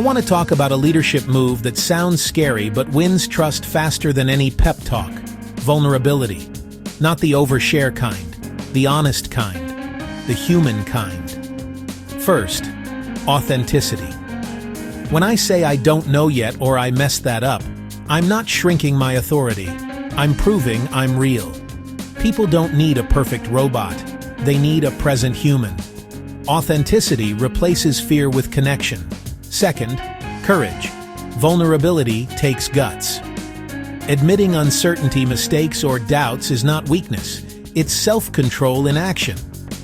want to talk about a leadership move that sounds scary but wins trust faster than any pep talk. Vulnerability. Not the overshare kind, the honest kind, the human kind. First, authenticity. When I say I don't know yet or I messed that up, I'm not shrinking my authority. I'm proving I'm real. People don't need a perfect robot. They need a present human. Authenticity replaces fear with connection. Second, courage. Vulnerability takes guts. Admitting uncertainty, mistakes, or doubts is not weakness. It's self-control in action.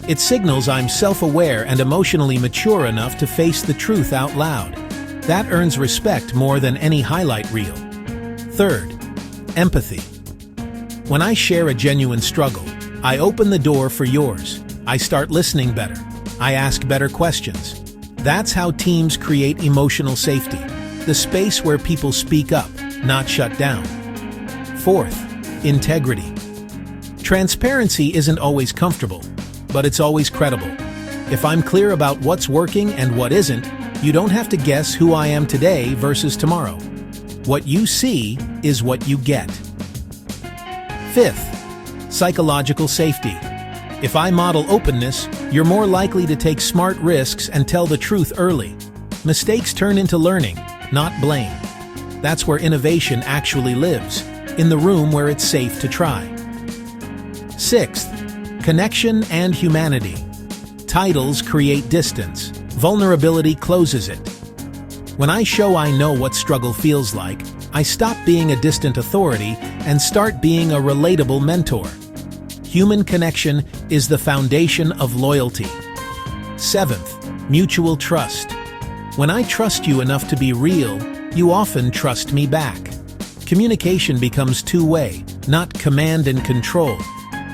It signals I'm self-aware and emotionally mature enough to face the truth out loud. That earns respect more than any highlight reel. Third, empathy. When I share a genuine struggle, I open the door for yours. I start listening better. I ask better questions. That's how teams create emotional safety, the space where people speak up, not shut down. Fourth, integrity. Transparency isn't always comfortable, but it's always credible. If I'm clear about what's working and what isn't, you don't have to guess who I am today versus tomorrow. What you see is what you get. Fifth, psychological safety. If I model openness, you're more likely to take smart risks and tell the truth early. Mistakes turn into learning, not blame. That's where innovation actually lives, in the room where it's safe to try. Sixth, connection and humanity. Titles create distance. Vulnerability closes it. When I show I know what struggle feels like, I stop being a distant authority and start being a relatable mentor. Human connection is the foundation of loyalty. Seventh, mutual trust. When I trust you enough to be real, you often trust me back. Communication becomes two-way, not command and control.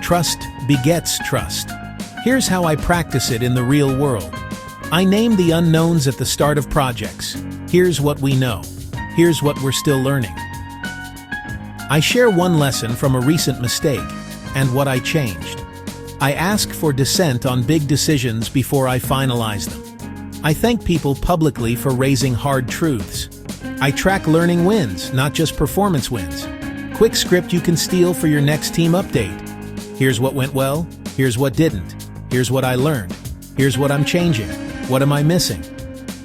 Trust begets trust. Here's how I practice it in the real world. I name the unknowns at the start of projects. Here's what we know. Here's what we're still learning. I share one lesson from a recent mistake and what I changed. I ask for dissent on big decisions before I finalize them. I thank people publicly for raising hard truths. I track learning wins, not just performance wins. Quick script you can steal for your next team update. Here's what went well, here's what didn't. Here's what I learned. Here's what I'm changing. What am I missing?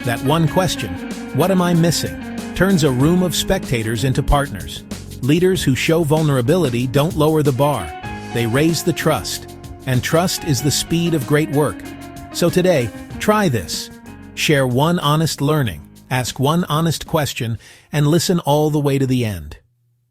That one question, what am I missing, turns a room of spectators into partners. Leaders who show vulnerability don't lower the bar. They raise the trust. And trust is the speed of great work. So today, try this. Share one honest learning, ask one honest question, and listen all the way to the end.